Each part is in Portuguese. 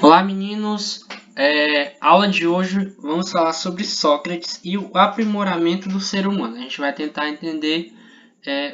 Olá, meninos. Aula de hoje vamos falar sobre Sócrates e o aprimoramento do ser humano. A gente vai tentar entender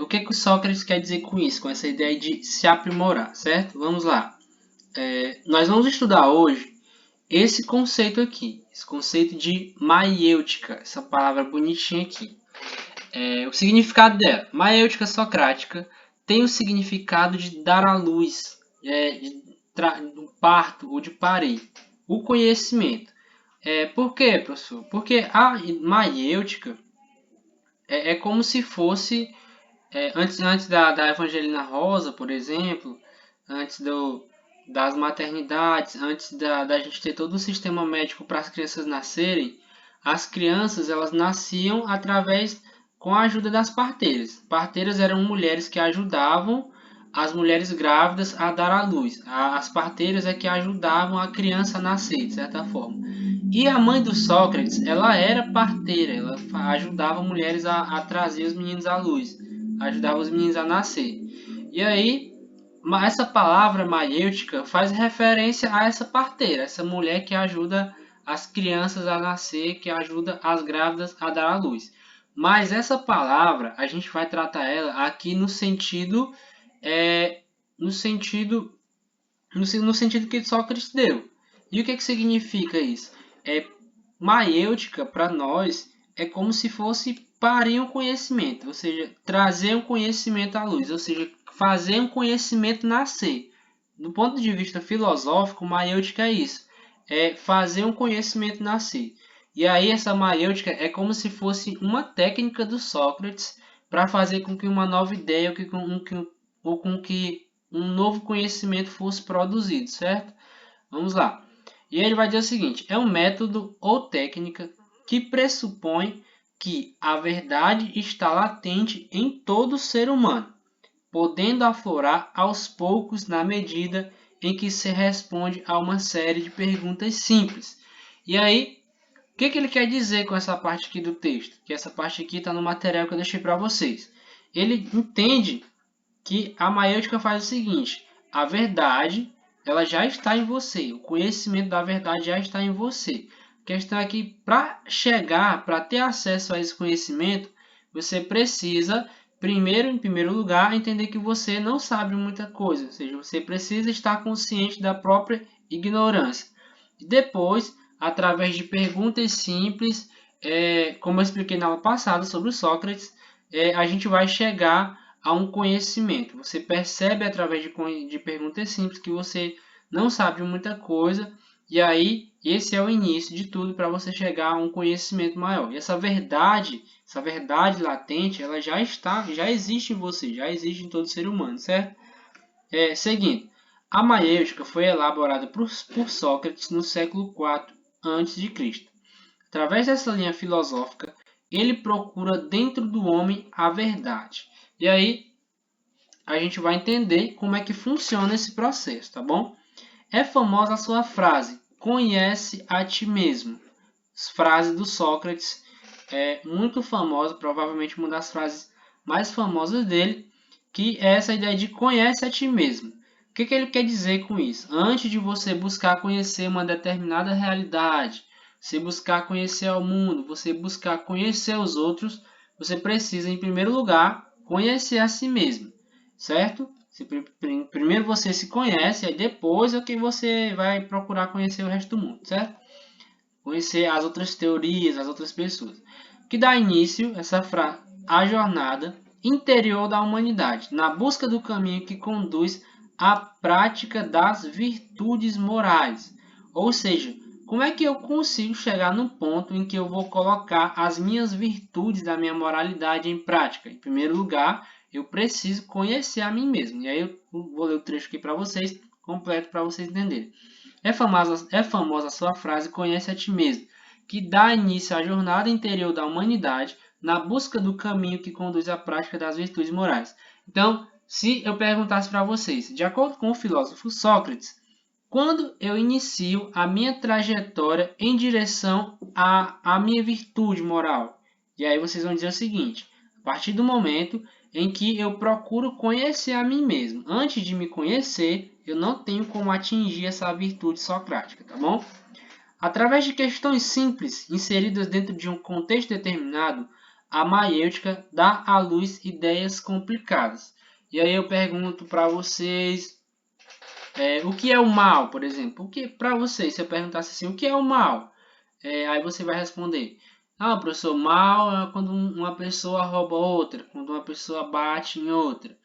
o que o Sócrates quer dizer com isso, com essa ideia de se aprimorar, certo? Vamos lá. Nós vamos estudar hoje esse conceito aqui, esse conceito de maiêutica, essa palavra bonitinha aqui. O significado dela, maiêutica socrática, tem o significado de dar à luz, do parto ou de parir, o conhecimento. Por quê, professor? Porque a maiêutica é como se fosse, antes da Evangelina Rosa, por exemplo, antes das maternidades, antes da gente ter todo o sistema médico para as crianças nascerem, as crianças elas nasciam com a ajuda das parteiras. Parteiras eram mulheres que ajudavam as mulheres grávidas a dar à luz. As parteiras é que ajudavam a criança a nascer, de certa forma. E a mãe do Sócrates, ela era parteira, ela ajudava mulheres a trazer os meninos à luz, ajudava os meninos a nascer. E aí, essa palavra maiêutica faz referência a essa parteira, essa mulher que ajuda as crianças a nascer, que ajuda as grávidas a dar à luz. Mas essa palavra, a gente vai tratar ela aqui no sentido que Sócrates deu. E o que significa isso? Maiêutica, para nós, é como se fosse parir um conhecimento, ou seja, trazer um conhecimento à luz, ou seja, fazer um conhecimento nascer. Do ponto de vista filosófico, maiêutica é isso, é fazer um conhecimento nascer. E aí essa maiêutica é como se fosse uma técnica do Sócrates para fazer com que uma nova ideia ou com que um novo conhecimento fosse produzido, certo? Vamos lá. E ele vai dizer o seguinte: é um método ou técnica que pressupõe que a verdade está latente em todo ser humano, podendo aflorar aos poucos na medida em que se responde a uma série de perguntas simples. E aí, o que ele quer dizer com essa parte aqui do texto? Que essa parte aqui está no material que eu deixei para vocês. Ele entende que a maiêutica faz o seguinte: a verdade ela já está em você, o conhecimento da verdade já está em você. A questão é que para ter acesso a esse conhecimento, você precisa, em primeiro lugar, entender que você não sabe muita coisa, ou seja, você precisa estar consciente da própria ignorância. E depois, através de perguntas simples, como eu expliquei na aula passada sobre o Sócrates, a gente vai chegar a um conhecimento. Você percebe através de perguntas simples que você não sabe muita coisa, e aí esse é o início de tudo para você chegar a um conhecimento maior. E essa verdade latente, ela já existe em você, já existe em todo ser humano, certo? Seguindo, a maiêutica foi elaborada por Sócrates no século IV a.C. Através dessa linha filosófica, ele procura dentro do homem a verdade. E aí, a gente vai entender como é que funciona esse processo, tá bom? É famosa a sua frase, conhece a ti mesmo. Frase do Sócrates, muito famosa, provavelmente uma das frases mais famosas dele, que é essa ideia de conhece a ti mesmo. O que ele quer dizer com isso? Antes de você buscar conhecer uma determinada realidade, você buscar conhecer o mundo, você buscar conhecer os outros, você precisa, em primeiro lugar, conhecer a si mesmo, certo? Primeiro você se conhece, aí depois é que você vai procurar conhecer o resto do mundo, certo? Conhecer as outras teorias, as outras pessoas. Que dá início, à jornada interior da humanidade, na busca do caminho que conduz à prática das virtudes morais. Ou seja, como é que eu consigo chegar no ponto em que eu vou colocar as minhas virtudes da minha moralidade em prática? Em primeiro lugar, eu preciso conhecer a mim mesmo. E aí eu vou ler o trecho aqui para vocês, completo para vocês entenderem. É famosa a sua frase conhece a ti mesmo, que dá início à jornada interior da humanidade na busca do caminho que conduz à prática das virtudes morais. Então, se eu perguntasse para vocês, de acordo com o filósofo Sócrates, quando eu inicio a minha trajetória em direção à minha virtude moral? E aí vocês vão dizer o seguinte: a partir do momento em que eu procuro conhecer a mim mesmo. Antes de me conhecer, eu não tenho como atingir essa virtude socrática, tá bom? Através de questões simples, inseridas dentro de um contexto determinado, a maiêutica dá à luz ideias complicadas. E aí eu pergunto para vocês, o que é o mal, por exemplo? O que para vocês, se eu perguntasse assim, o que é o mal? Aí você vai responder, professor, mal é quando uma pessoa rouba outra, quando uma pessoa bate em outra.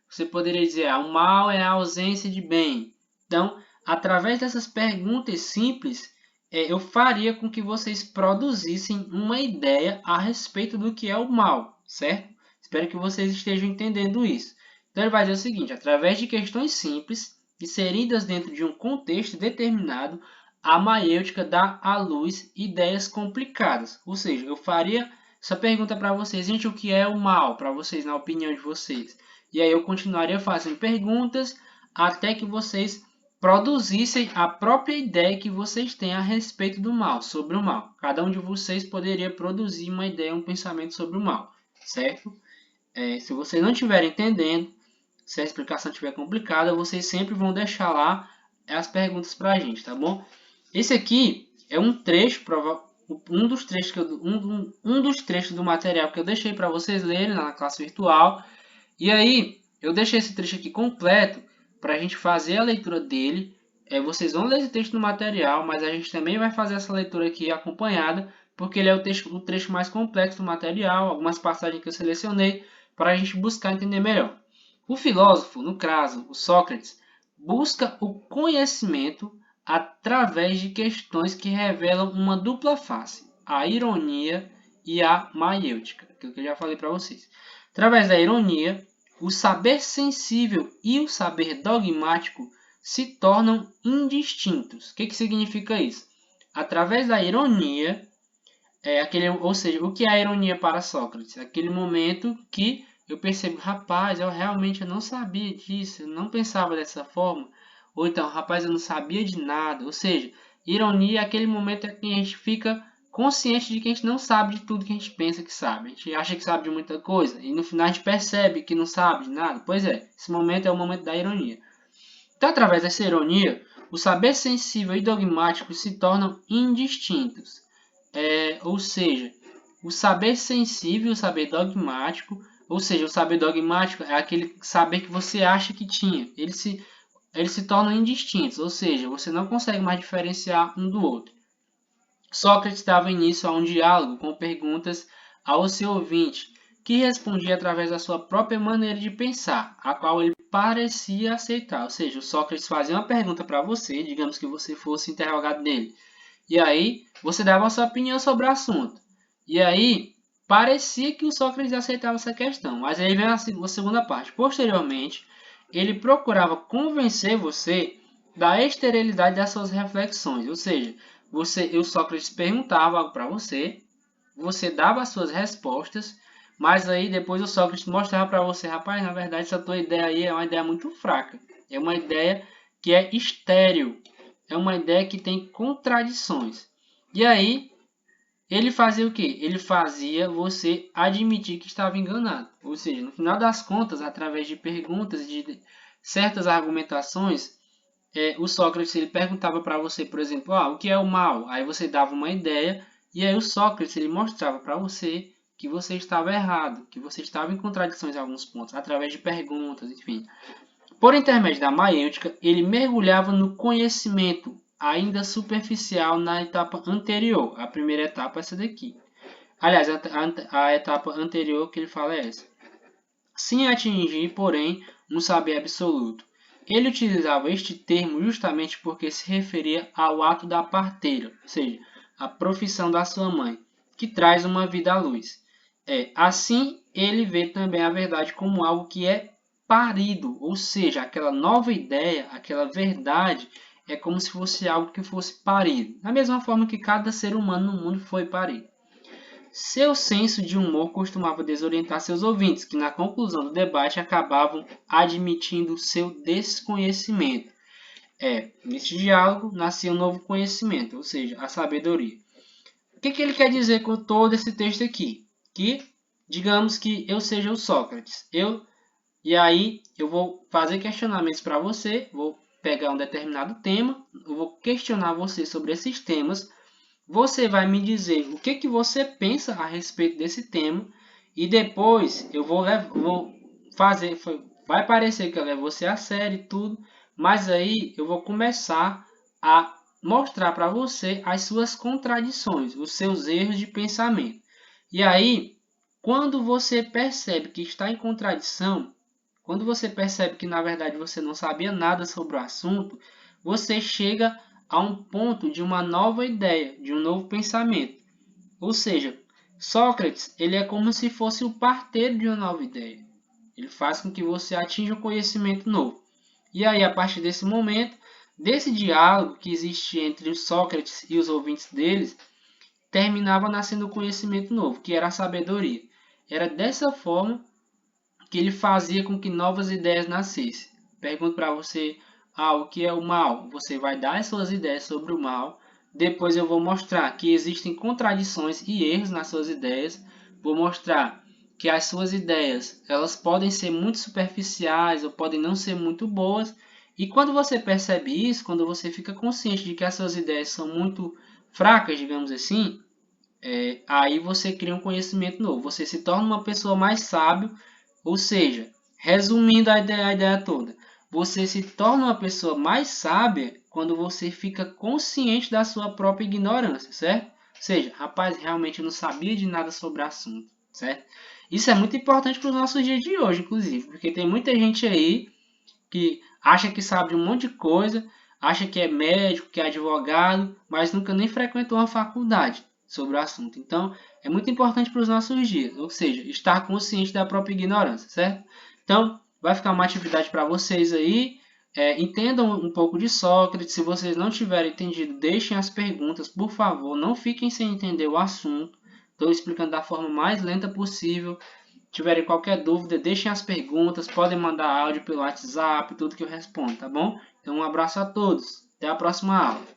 Você poderia dizer, o mal é a ausência de bem. Então, através dessas perguntas simples, eu faria com que vocês produzissem uma ideia a respeito do que é o mal, certo? Espero que vocês estejam entendendo isso. Então, ele vai dizer o seguinte, através de questões simples, inseridas dentro de um contexto determinado, a maiêutica dá à luz ideias complicadas. Ou seja, eu faria essa pergunta para vocês, gente, o que é o mal para vocês, na opinião de vocês? E aí eu continuaria fazendo perguntas até que vocês produzissem a própria ideia que vocês têm a respeito do mal, sobre o mal. Cada um de vocês poderia produzir uma ideia, um pensamento sobre o mal, certo? Se vocês não estiverem entendendo, se a explicação estiver complicada, vocês sempre vão deixar lá as perguntas para a gente, tá bom? Esse aqui é um trecho, um dos trechos do material que eu deixei para vocês lerem na classe virtual. E aí, eu deixei esse trecho aqui completo para a gente fazer a leitura dele. Vocês vão ler esse texto no material, mas a gente também vai fazer essa leitura aqui acompanhada, porque ele é o trecho mais complexo do material, algumas passagens que eu selecionei para a gente buscar entender melhor. O filósofo, no caso, o Sócrates, busca o conhecimento através de questões que revelam uma dupla face, a ironia e a maiêutica, aquilo que eu já falei para vocês. Através da ironia, o saber sensível e o saber dogmático se tornam indistintos. O que significa isso? Através da ironia, ou seja, o que é a ironia para Sócrates? Aquele momento que eu percebo, rapaz, eu realmente não sabia disso, eu não pensava dessa forma. Ou então, rapaz, eu não sabia de nada. Ou seja, ironia é aquele momento em que a gente fica consciente de que a gente não sabe de tudo que a gente pensa que sabe. A gente acha que sabe de muita coisa e no final a gente percebe que não sabe de nada. Pois é, esse momento é o momento da ironia. Então, através dessa ironia, o saber sensível e dogmático se tornam indistintos. Ou seja, o saber sensível e o saber dogmático, ou seja, o saber dogmático é aquele saber que você acha que tinha. Eles se tornam indistintos, ou seja, você não consegue mais diferenciar um do outro. Sócrates dava início a um diálogo com perguntas ao seu ouvinte, que respondia através da sua própria maneira de pensar, a qual ele parecia aceitar. Ou seja, o Sócrates fazia uma pergunta para você, digamos que você fosse interrogado dele. E aí, você dava a sua opinião sobre o assunto. E aí, parecia que o Sócrates aceitava essa questão. Mas aí vem a segunda parte. Posteriormente, ele procurava convencer você da esterilidade das suas reflexões. Ou seja, o Sócrates perguntava algo para você, você dava as suas respostas, mas aí depois o Sócrates mostrava para você, rapaz, na verdade essa tua ideia aí é uma ideia muito fraca. É uma ideia que é estéril. É uma ideia que tem contradições. E aí, ele fazia o quê? Ele fazia você admitir que estava enganado. Ou seja, no final das contas, através de perguntas e de certas argumentações, o Sócrates ele perguntava para você, por exemplo, o que é o mal? Aí você dava uma ideia e aí o Sócrates ele mostrava para você que você estava errado, que você estava em contradições em alguns pontos, através de perguntas, enfim. Por intermédio da maiêutica, ele mergulhava no conhecimento ainda superficial na etapa anterior. A primeira etapa é essa daqui. Aliás, a etapa anterior que ele fala é essa. Sem atingir, porém, um saber absoluto. Ele utilizava este termo justamente porque se referia ao ato da parteira, ou seja, a profissão da sua mãe, que traz uma vida à luz. Assim, ele vê também a verdade como algo que é parido, ou seja, aquela nova ideia, aquela verdade, é como se fosse algo que fosse parido, da mesma forma que cada ser humano no mundo foi parido. Seu senso de humor costumava desorientar seus ouvintes, que na conclusão do debate acabavam admitindo seu desconhecimento. Nesse diálogo nascia um novo conhecimento, ou seja, a sabedoria. O que ele quer dizer com todo esse texto aqui? Que digamos que eu seja o Sócrates. E aí eu vou fazer questionamentos para você, vou pegar um determinado tema, eu vou questionar você sobre esses temas. Você vai me dizer o que você pensa a respeito desse tema e depois eu vou fazer, vai parecer que eu levo você a sério e tudo, mas aí eu vou começar a mostrar para você as suas contradições, os seus erros de pensamento. E aí, quando você percebe que está em contradição, quando você percebe que na verdade você não sabia nada sobre o assunto, você chega a um ponto de uma nova ideia, de um novo pensamento. Ou seja, Sócrates, ele é como se fosse o parteiro de uma nova ideia. Ele faz com que você atinja um conhecimento novo. E aí, a partir desse momento, desse diálogo que existe entre Sócrates e os ouvintes deles, terminava nascendo um conhecimento novo, que era a sabedoria. Era dessa forma que ele fazia com que novas ideias nascessem. Pergunto para você, o que é o mal? Você vai dar as suas ideias sobre o mal. Depois eu vou mostrar que existem contradições e erros nas suas ideias. Vou mostrar que as suas ideias, elas podem ser muito superficiais ou podem não ser muito boas. E quando você percebe isso, quando você fica consciente de que as suas ideias são muito fracas, digamos assim, aí você cria um conhecimento novo. Você se torna uma pessoa mais sábio, ou seja, resumindo a ideia toda, você se torna uma pessoa mais sábia quando você fica consciente da sua própria ignorância, certo? Ou seja, rapaz, realmente eu não sabia de nada sobre o assunto, certo? Isso é muito importante para os nossos dias de hoje, inclusive, porque tem muita gente aí que acha que sabe de um monte de coisa, acha que é médico, que é advogado, mas nunca nem frequentou uma faculdade sobre o assunto. Então, é muito importante para os nossos dias, ou seja, estar consciente da própria ignorância, certo? Então, vai ficar uma atividade para vocês aí. Entendam um pouco de Sócrates. Se vocês não tiverem entendido, deixem as perguntas, por favor. Não fiquem sem entender o assunto. Estou explicando da forma mais lenta possível. Tiverem qualquer dúvida, deixem as perguntas, podem mandar áudio pelo WhatsApp, tudo que eu respondo, tá bom? Então, um abraço a todos. Até a próxima aula.